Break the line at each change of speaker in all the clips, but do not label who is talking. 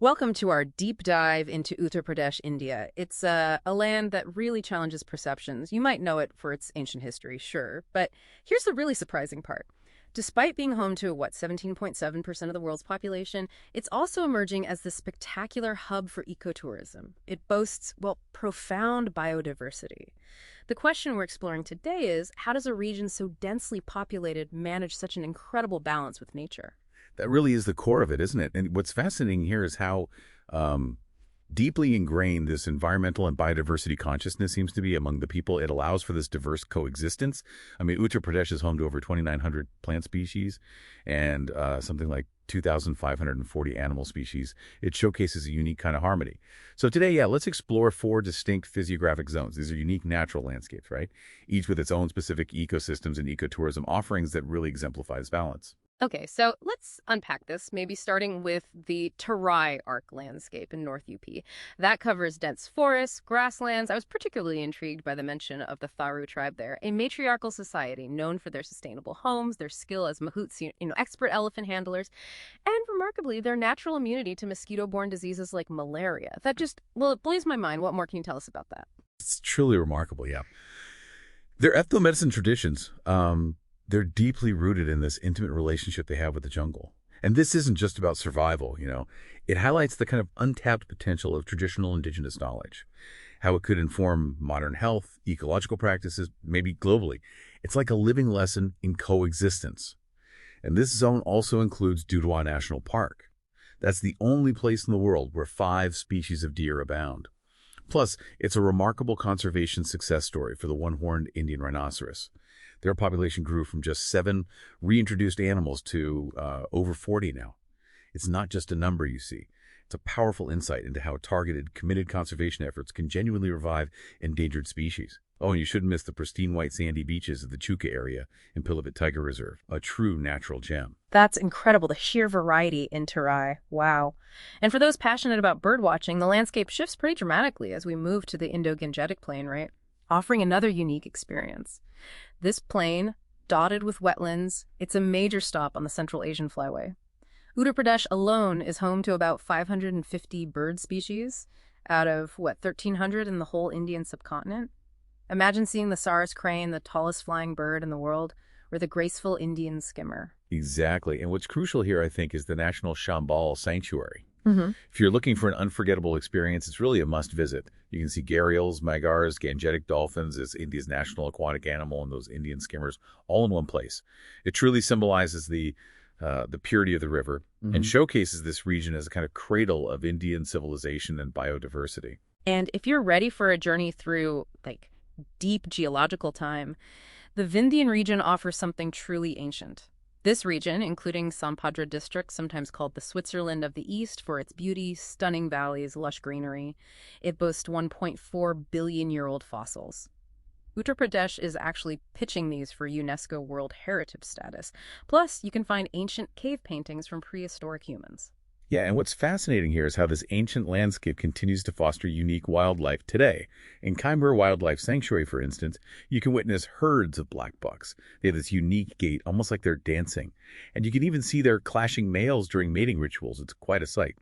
Welcome to our deep dive into Uttar Pradesh, India. It's a land that really challenges perceptions. You might know it for its ancient history, sure, but here's the really surprising part. Despite being home to, 17.7% of the world's population, it's also emerging as this spectacular hub for ecotourism. It boasts, profound biodiversity. The question we're exploring today is, how does a region so densely populated manage such an incredible balance with nature?
That really is the core of it, isn't it? And what's fascinating here is how deeply ingrained this environmental and biodiversity consciousness seems to be among the people. It allows for this diverse coexistence. I mean, Uttar Pradesh is home to over 2,900 plant species and something like 2,540 animal species. It showcases a unique kind of harmony. So today, let's explore four distinct physiographic zones. These are unique natural landscapes, right? Each with its own specific ecosystems and ecotourism offerings that really exemplifies balance.
Okay, so let's unpack this, maybe starting with the Tarai Arc landscape in North UP. That covers dense forests, grasslands. I was particularly intrigued by the mention of the Tharu tribe there, a matriarchal society known for their sustainable homes, their skill as mahouts, expert elephant handlers, and remarkably, their natural immunity to mosquito-borne diseases like malaria. That just, it blows my mind. What more can you tell us about that?
It's truly remarkable, yeah. Their ethnomedicine traditions, they're deeply rooted in this intimate relationship they have with the jungle. And this isn't just about survival, It highlights the kind of untapped potential of traditional indigenous knowledge, how it could inform modern health, ecological practices, maybe globally. It's like a living lesson in coexistence. And this zone also includes Dudhwa National Park. That's the only place in the world where 5 species of deer abound. Plus, it's a remarkable conservation success story for the one-horned Indian rhinoceros. Their population grew from just 7 reintroduced animals to over 40 now. It's not just a number you see. It's a powerful insight into how targeted, committed conservation efforts can genuinely revive endangered species. Oh, and you shouldn't miss the pristine white sandy beaches of the Chuka area in Dudhwa Tiger Reserve, a true natural gem.
That's incredible, the sheer variety in Tarai. Wow. And for those passionate about birdwatching, the landscape shifts pretty dramatically as we move to the Indo-Gangetic Plain, right? Offering another unique experience. This plain, dotted with wetlands, it's a major stop on the Central Asian Flyway. Uttar Pradesh alone is home to about 550 bird species out of, 1,300 in the whole Indian subcontinent. Imagine seeing the Saras crane, the tallest flying bird in the world, or the graceful Indian skimmer.
Exactly. And what's crucial here, I think, is the National Shambal Sanctuary.
Mm-hmm.
If you're looking for an unforgettable experience, it's really a must-visit. You can see gharials, magars, gangetic dolphins as India's national aquatic animal and those Indian skimmers all in one place. It truly symbolizes the purity of the river and showcases this region as a kind of cradle of Indian civilization and biodiversity.
And if you're ready for a journey through, deep geological time, the Vindhyan region offers something truly ancient. This region, including Sampadra district, sometimes called the Switzerland of the East for its beauty, stunning valleys, lush greenery, it boasts 1.4 billion-year-old fossils. Uttar Pradesh is actually pitching these for UNESCO World Heritage status. Plus, you can find ancient cave paintings from prehistoric humans.
Yeah, and what's fascinating here is how this ancient landscape continues to foster unique wildlife today. In Kaimur Wildlife Sanctuary, for instance, you can witness herds of black bucks. They have this unique gait, almost like they're dancing. And you can even see their clashing males during mating rituals. It's quite a sight.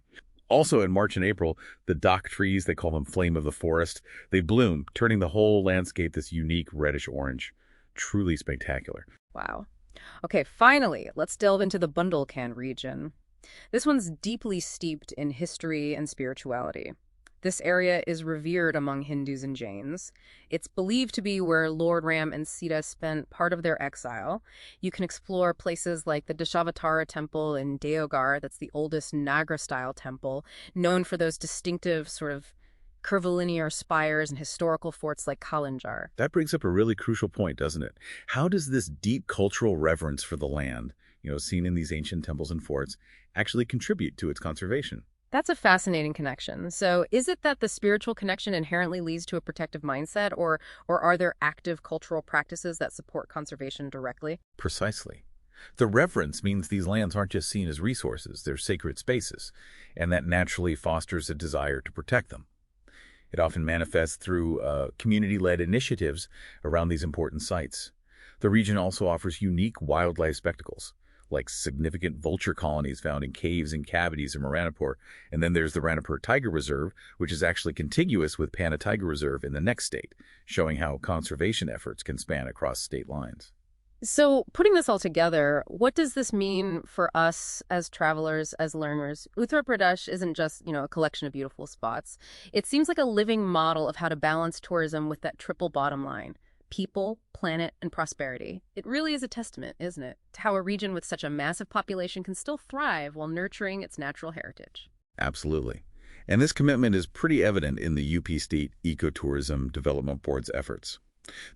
Also, in March and April, the dock trees, they call them flame of the forest, they bloom, turning the whole landscape this unique reddish-orange. Truly spectacular.
Wow. Okay, finally, let's delve into the Bundelkhand region. This one's deeply steeped in history and spirituality. This area is revered among Hindus and Jains. It's believed to be where Lord Ram and Sita spent part of their exile. You can explore places like the Dashavatara temple in Deoghar, that's the oldest Nagra-style temple, known for those distinctive sort of curvilinear spires and historical forts like Kalinjar.
That brings up a really crucial point, doesn't it? How does this deep cultural reverence for the land, seen in these ancient temples and forts, actually contribute to its conservation?
That's a fascinating connection. So is it that the spiritual connection inherently leads to a protective mindset, or are there active cultural practices that support conservation directly?
Precisely. The reverence means these lands aren't just seen as resources, they're sacred spaces, and that naturally fosters a desire to protect them. It often manifests through community-led initiatives around these important sites. The region also offers unique wildlife spectacles, like significant vulture colonies found in caves and cavities in Ranipur. And then there's the Ranipur Tiger Reserve, which is actually contiguous with Panna Tiger Reserve in the next state, showing how conservation efforts can span across state lines.
So, putting this all together, what does this mean for us as travelers, as learners? Uttar Pradesh isn't just, a collection of beautiful spots. It seems like a living model of how to balance tourism with that triple bottom line: people, planet, and prosperity. It really is a testament, isn't it, to how a region with such a massive population can still thrive while nurturing its natural heritage.
Absolutely. And this commitment is pretty evident in the UP State Ecotourism Development Board's efforts.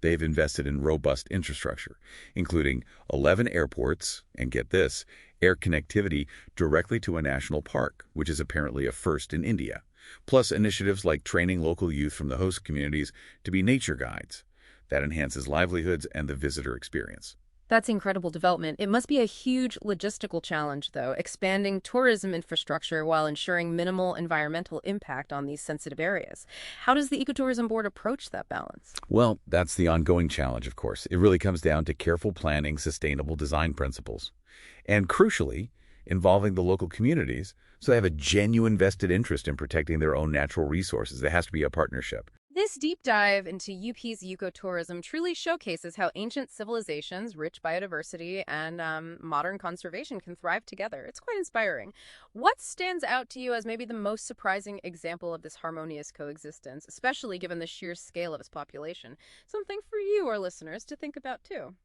They've invested in robust infrastructure, including 11 airports, and get this, air connectivity directly to a national park, which is apparently a first in India, plus initiatives like training local youth from the host communities to be nature guides. That enhances livelihoods and the visitor experience.
That's incredible development. It must be a huge logistical challenge, though, expanding tourism infrastructure while ensuring minimal environmental impact on these sensitive areas. How does the Ecotourism Board approach that balance?
Well, that's the ongoing challenge, of course. It really comes down to careful planning, sustainable design principles, and crucially, involving the local communities so they have a genuine vested interest in protecting their own natural resources. There has to be a partnership.
This deep dive into UP's ecotourism truly showcases how ancient civilizations, rich biodiversity, and modern conservation can thrive together. It's quite inspiring. What stands out to you as maybe the most surprising example of this harmonious coexistence, especially given the sheer scale of its population? Something for you, our listeners, to think about too.